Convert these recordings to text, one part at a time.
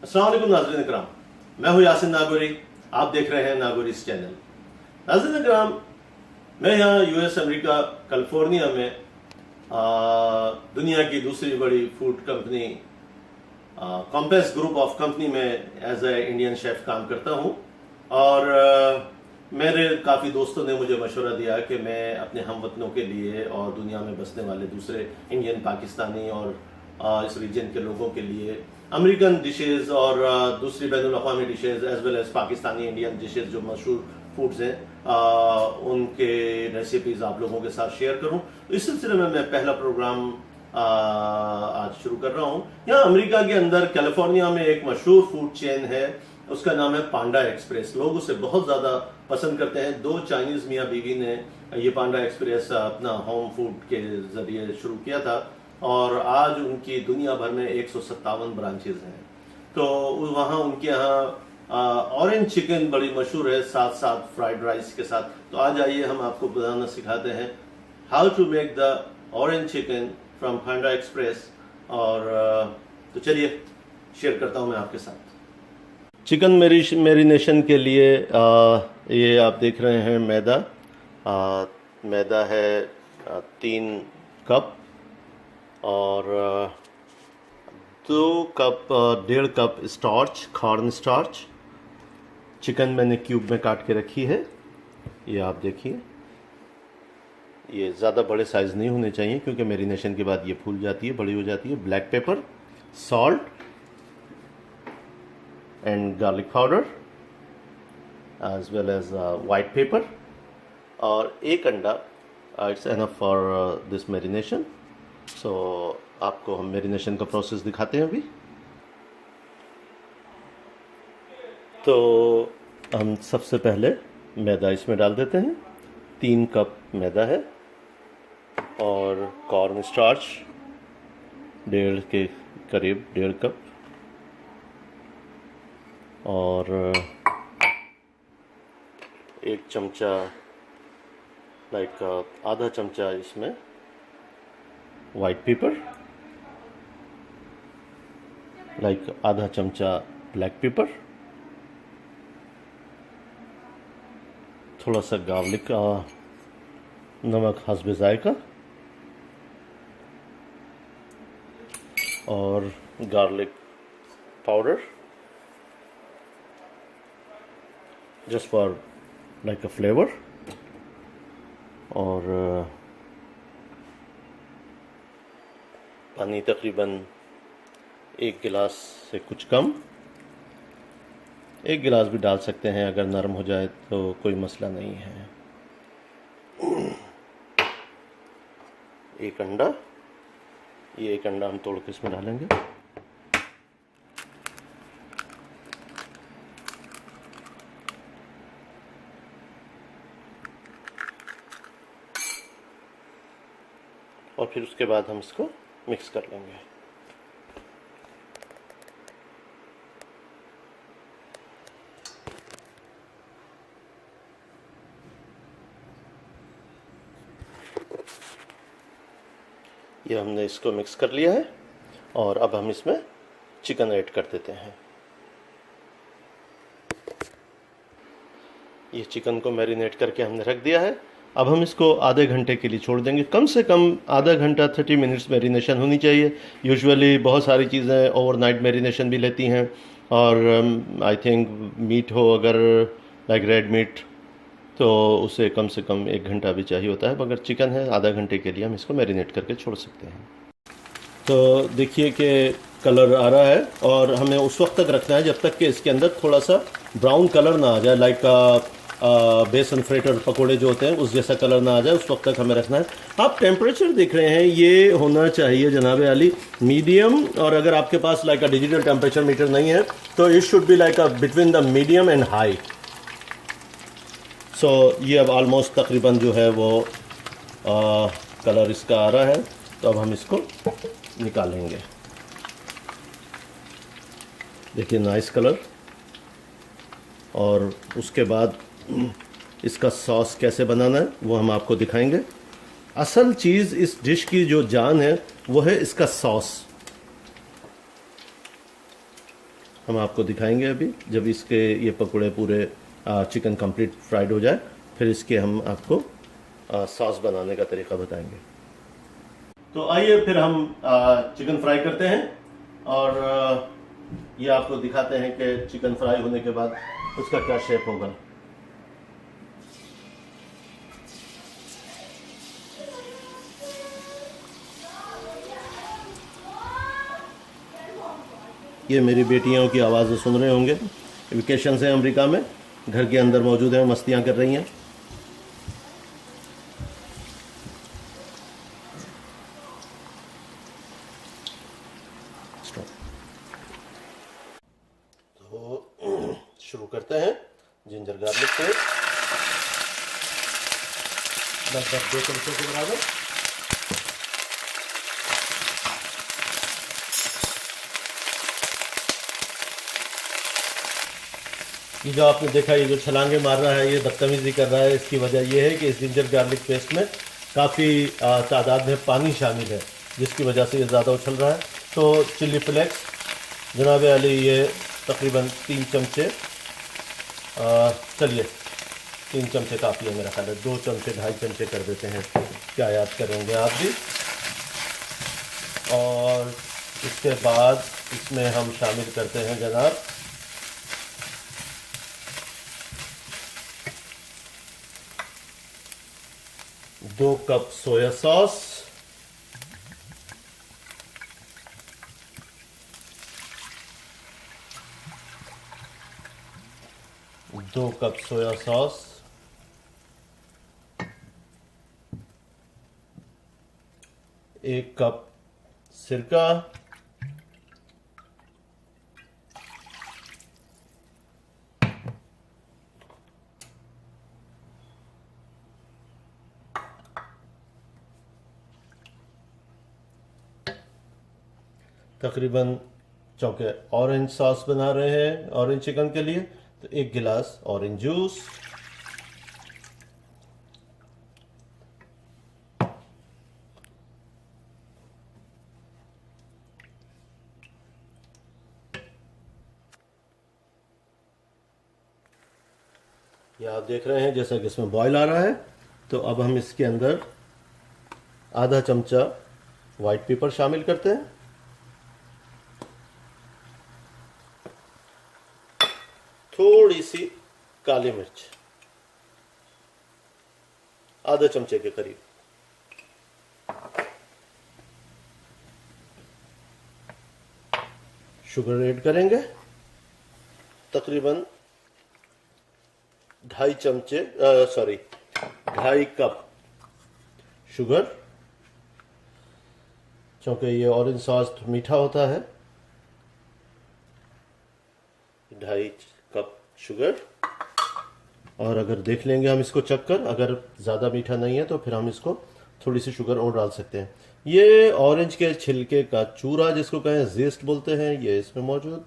अस्सलाम वालेकुम नाज़रीन इकराम, मैं हूं यासिन नागौरी। आप देख रहे हैं नागौरीज़ चैनल। नाज़रीन इकराम, मैं यहाँ यूएस अमेरिका कैलिफोर्निया में दुनिया की दूसरी बड़ी food company Compass group of company में एज ए इंडियन शेफ काम करता हूँ। और मेरे काफ़ी दोस्तों ने मुझे मशवरा दिया कि मैं अपने हमवतनों के लिए और दुनिया में बसने वाले दूसरे इंडियन, पाकिस्तानी और इस रीजन के लोगों के लिए अमेरिकन डिशेज़ और दूसरी बैनुल अक़वामी dishes as well as Pakistani Indian dishes जो मशहूर फूड्स हैं उनके रेसिपीज़ आप लोगों के साथ शेयर करूं। तो इस सिलसिले में मैं पहला प्रोग्राम आज शुरू कर रहा हूं। यहाँ अमेरिका के अंदर कैलिफोर्निया में एक मशहूर फूड चेन है, उसका नाम है पांडा एक्सप्रेस। लोग उसे बहुत ज़्यादा पसंद करते हैं। 2 चाइनीज़ मियाँ बीवी ने ये पांडा एक्सप्रेस अपना होम फूड के ज़रिए शुरू किया था और आज उनकी दुनिया भर में 157 ब्रांचेज हैं। तो वहाँ उनके यहाँ ऑरेंज चिकन बड़ी मशहूर है, साथ साथ फ्राइड राइस के साथ। तो आज आइए हम आपको बनाना सिखाते हैं how to make the orange chicken from panda express. और तो चलिए शेयर करता हूँ मैं आपके साथ। चिकन मैरिनेशन के लिए ये आप देख रहे हैं मैदा। मैदा है 3 कप और 2 cup 1.5 cup starch, corn starch. Chicken मैंने क्यूब में काट के रखी है, ये आप देखिए। ये ज़्यादा बड़े साइज़ नहीं होने चाहिए क्योंकि मैरिनेशन के बाद ये फूल जाती है, बड़ी हो जाती है। Black pepper, salt and garlic powder as well as white pepper और 1 अंडा। It's enough for this marination. So आपको हम मैरिनेशन का प्रोसेस दिखाते हैं अभी। तो हम सबसे पहले मैदा इसमें डाल देते हैं। 3 कप मैदा है और कॉर्न स्टार्च 1.5 के करीब, 1.5 कप। और 1 चमचा लाइक आधा चमचा इसमें वाइट पेपर, लाइक आधा चमचा ब्लैक पेपर, थोड़ा सा गार्लिक नमक हस्बे जायका और garlic powder just for like a flavour. और पानी तकरीबन 1 गिलास से कुछ कम। 1 गिलास भी डाल सकते हैं, अगर नरम हो जाए तो कोई मसला नहीं है। 1 अंडा, ये 1 अंडा हम तोड़ के इसमें डालेंगे। और फिर उसके बाद हम इसको मिक्स कर लेंगे। ये हमने इसको मिक्स कर लिया है और अब हम इसमें चिकन ऐड कर देते हैं। ये चिकन को मैरिनेट करके हमने रख दिया है। अब हम इसको आधे घंटे के लिए छोड़ देंगे। कम से कम आधा घंटा 30 मिनट्स मैरिनेशन होनी चाहिए। यूजुअली बहुत सारी चीज़ें ओवरनाइट मैरिनेशन भी लेती हैं और आई थिंक मीट हो अगर लाइक रेड मीट तो उसे कम से कम 1 घंटा भी चाहिए होता है, मगर चिकन है आधा घंटे के लिए हम इसको मैरिनेट करके छोड़ सकते हैं। तो देखिए कि कलर आ रहा है और हमें उस वक्त तक रखना है जब तक कि इसके अंदर थोड़ा सा ब्राउन कलर ना आ जाए, लाइक बेसन फ्रेटर पकोड़े जो होते हैं उस जैसा कलर ना आ जाए, उस वक्त तक हमें रखना है। आप टेम्परेचर देख रहे हैं, ये होना चाहिए जनाब आली मीडियम। और अगर आपके पास like a digital temperature meter नहीं है तो it should be like a between the medium and high. So ये अब ऑलमोस्ट तकरीबन जो है वो कलर इसका आ रहा है। तो अब हम इसको निकालेंगे। देखिए नाइस कलर। और उसके बाद इसका सॉस कैसे बनाना है वो हम आपको दिखाएंगे। असल चीज़ इस डिश की जो जान है वो है इसका सॉस। हम आपको दिखाएंगे अभी, जब इसके ये पकौड़े पूरे चिकन कंप्लीट फ्राइड हो जाए, फिर इसके हम आपको सॉस बनाने का तरीका बताएंगे। तो आइए फिर हम चिकन फ्राई करते हैं, और ये आपको दिखाते हैं कि चिकन फ्राई होने के बाद उसका क्या शेप होगा। ये मेरी बेटियों की आवाज़ें सुन रहे होंगे, वेकेशन से अमेरिका में घर के अंदर मौजूद हैं, मस्तियां कर रही हैं। तो शुरू करते हैं जिंजर गार्लिक पेस्ट, लगभग 2 चम्मच के बराबर। ये जो आपने देखा, ये जो छलांगे मार रहा है, ये बदतमीजी कर रहा है, इसकी वजह यह है कि इस जिंजर गार्लिक पेस्ट में काफ़ी तादाद में पानी शामिल है, जिसकी वजह से ये ज़्यादा उछल रहा है। तो चिल्ली फ्लेक्स जनाब अली, ये तकरीबन 3 चमचे, चलिए 3 चमचे काफ़ी है मेरा ख्याल है, 2 चमचे 2.5 चमचे कर देते हैं, क्या याद करेंगे आप भी। और इसके बाद इसमें हम शामिल करते हैं जनाब 2 cup soya sauce, 2 cup soya sauce, 1 cup सिरका, 4 ऑरेंज सॉस बना रहे हैं ऑरेंज चिकन के लिए, तो 1 गिलास ऑरेंज जूस, ये आप देख रहे हैं जैसा कि इसमें बॉयल आ रहा है। तो अब हम इसके अंदर आधा चमचा वाइट पेपर शामिल करते हैं, थोड़ी सी काली मिर्च आधा चमचे के करीब, शुगर ऐड करेंगे तकरीबन 2.5 कप शुगर, क्योंकि ये ऑरेंज सॉस मीठा होता है। 2.5 कप शुगर, और अगर देख लेंगे हम इसको चख कर, अगर ज़्यादा मीठा नहीं है तो फिर हम इसको थोड़ी सी शुगर और डाल सकते हैं। ये ऑरेंज के छिलके का चूरा जिसको कहें, जेस्ट बोलते हैं, ये इसमें मौजूद,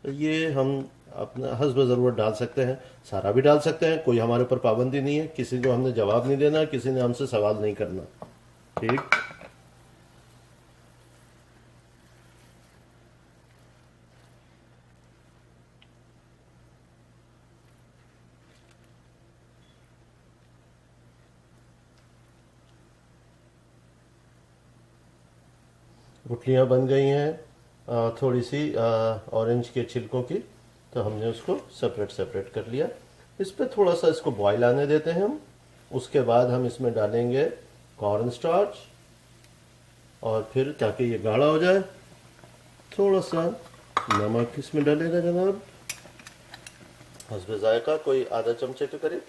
ये हम अपना हस्ब ज़रूरत डाल सकते हैं, सारा भी डाल सकते हैं, कोई हमारे ऊपर पाबंदी नहीं है, किसी को हमने जवाब नहीं देना, किसी ने हमसे सवाल नहीं करना, ठीक। गुठलियाँ बन गई हैं थोड़ी सी ऑरेंज के छिलकों की, तो हमने उसको सेपरेट कर लिया। इस पर थोड़ा सा इसको बॉईल आने देते हैं हम। उसके बाद हम इसमें डालेंगे कॉर्न स्टार्च, और फिर ताकि ये गाढ़ा हो जाए थोड़ा सा नमक इसमें डालेगा जनाब, हस्बे जायका, कोई आधा चमचे के करीब।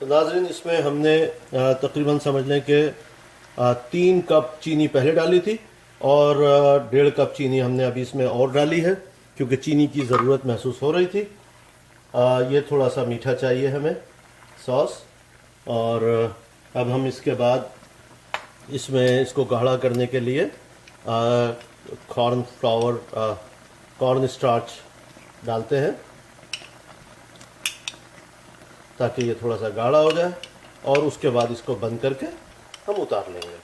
तो नाजरीन, इसमें हमने तकरीबन समझ लें कि 3 कप चीनी पहले डाली थी, और 1.5 कप चीनी हमने अभी इसमें और डाली है, क्योंकि चीनी की ज़रूरत महसूस हो रही थी। ये थोड़ा सा मीठा चाहिए हमें सॉस। और अब हम इसके बाद इसमें इसको गाढ़ा करने के लिए कॉर्न स्टार्च डालते हैं ताकि ये थोड़ा सा गाढ़ा हो जाए, और उसके बाद इसको बंद करके हम उतार लेंगे।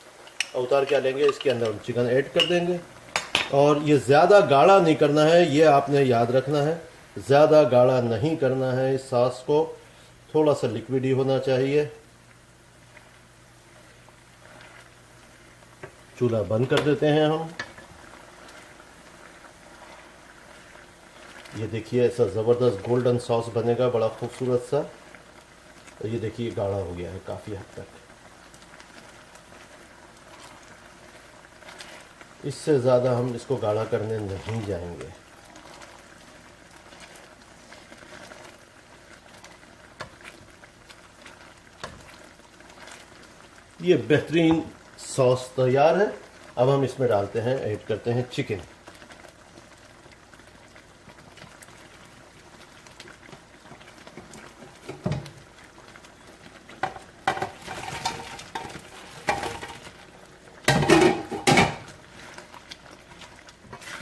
और उतार क्या लेंगे, इसके अंदर हम चिकन ऐड कर देंगे। और ये ज़्यादा गाढ़ा नहीं करना है, ये आपने याद रखना है, ज़्यादा गाढ़ा नहीं करना है इस सॉस को, थोड़ा सा लिक्विड ही होना चाहिए। चूल्हा बंद कर देते हैं हम। ये देखिए ऐसा ज़बरदस्त गोल्डन सॉस बनेगा, बड़ा खूबसूरत सा। और ये देखिए गाढ़ा हो गया है काफ़ी हद तक। इससे ज़्यादा हम इसको गाढ़ा करने नहीं जाएंगे। ये बेहतरीन सॉस तैयार है। अब हम इसमें डालते हैं, ऐड करते हैं चिकन।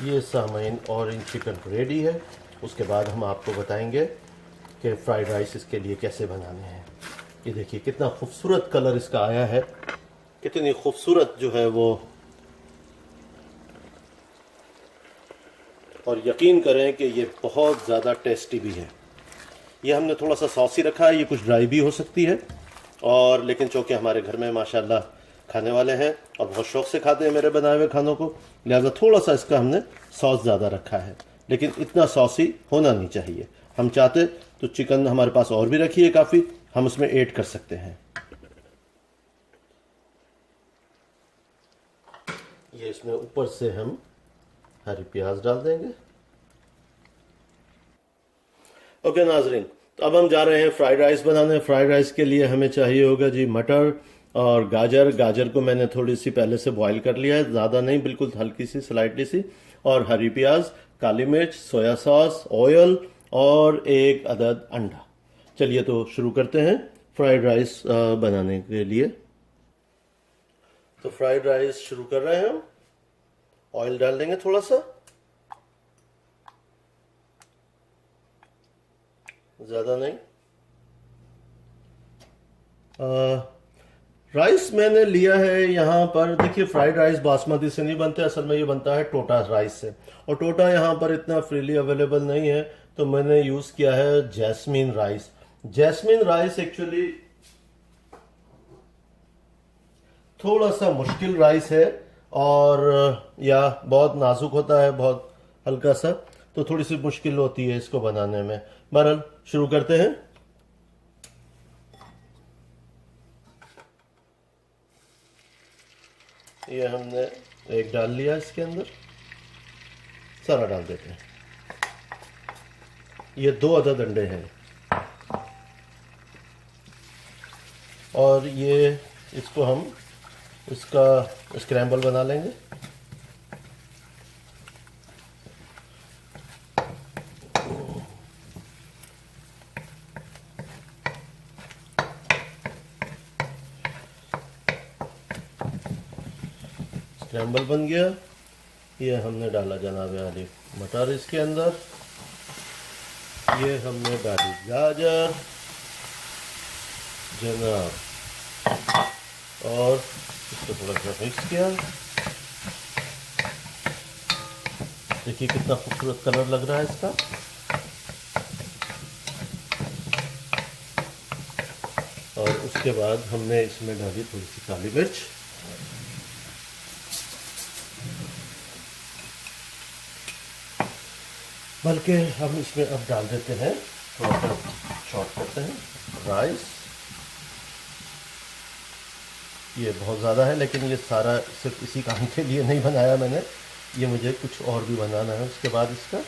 ये सामाइन ऑरेंज चिकन रेडी है। उसके बाद हम आपको बताएंगे कि फ्राइड राइस इसके लिए कैसे बनाने हैं। ये देखिए कितना खूबसूरत कलर इसका आया है, कितनी खूबसूरत जो है वो, और यकीन करें कि ये बहुत ज़्यादा टेस्टी भी है। ये हमने थोड़ा सा सॉसी रखा है, ये कुछ ड्राई भी हो सकती है, और लेकिन चूँकि हमारे घर में माशाल्लाह खाने वाले हैं और बहुत शौक से खाते हैं मेरे बनाए हुए खानों को, लिहाजा थोड़ा सा इसका हमने सॉस ज़्यादा रखा है, लेकिन इतना सॉसी होना नहीं चाहिए। हम चाहते तो चिकन हमारे पास और भी रखी है काफ़ी, हम उसमें ऐड कर सकते हैं। ये इसमें ऊपर से हम हरी प्याज डाल देंगे। ओके नाजरीन, तो अब हम जा रहे हैं फ्राइड राइस बनाने। फ्राइड राइस के लिए हमें चाहिए होगा जी मटर और गाजर। गाजर को मैंने थोड़ी सी पहले से बॉईल कर लिया है, ज़्यादा नहीं, बिल्कुल हल्की सी, स्लाइटली सी। और हरी प्याज, काली मिर्च, सोया सॉस, ऑयल और एक अदद अंडा। चलिए तो शुरू करते हैं फ्राइड राइस बनाने के लिए। तो फ्राइड राइस शुरू कर रहे हैं हम। ऑयल डाल देंगे थोड़ा सा, ज़्यादा नहीं। राइस मैंने लिया है यहाँ पर, देखिए फ्राइड राइस बासमती से नहीं बनते, असल में ये बनता है टोटा राइस से, और टोटा यहाँ पर इतना फ्रीली अवेलेबल नहीं है, तो मैंने यूज़ किया है jasmine rice. Jasmine rice actually थोड़ा सा मुश्किल राइस है, और या बहुत नाजुक होता है, बहुत हल्का सा, तो थोड़ी सी मुश्किल होती है इसको बनाने में। बहरहाल शुरू करते हैं। ये हमने एक डाल लिया, इसके अंदर सारा डाल देते हैं। ये 2 अदद अंडे हैं, और ये इसको हम इसका स्क्रैम्बल बना लेंगे। स्क्रैम्बल बन गया। ये हमने डाला जनाब आली मटर इसके अंदर, ये हमने डाली गाजर जनाब, और इसको थोड़ा सा मिक्स किया। देखिए कितना खूबसूरत कलर लग रहा है इसका। और उसके बाद हमने इसमें डाली थोड़ी सी काली मिर्च, बल्कि हम इसमें अब डाल देते हैं, थोड़ा सा शॉर्ट करते हैं राइस। ये बहुत ज़्यादा है, लेकिन ये सारा सिर्फ इसी काम के लिए नहीं बनाया मैंने, ये मुझे कुछ और भी बनाना है उसके बाद इसका।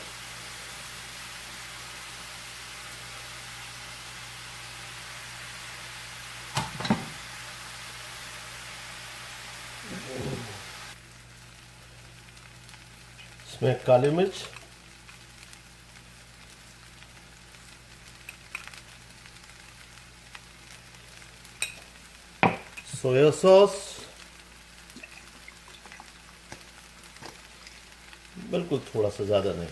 इसमें काली मिर्च, सोया सॉस, बिल्कुल थोड़ा सा, ज़्यादा नहीं,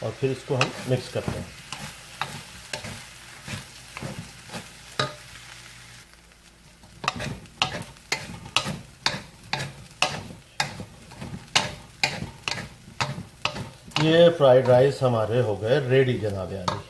और फिर इसको हम मिक्स करते हैं। ये फ्राइड राइस हमारे हो गए रेडी जनाब यानी।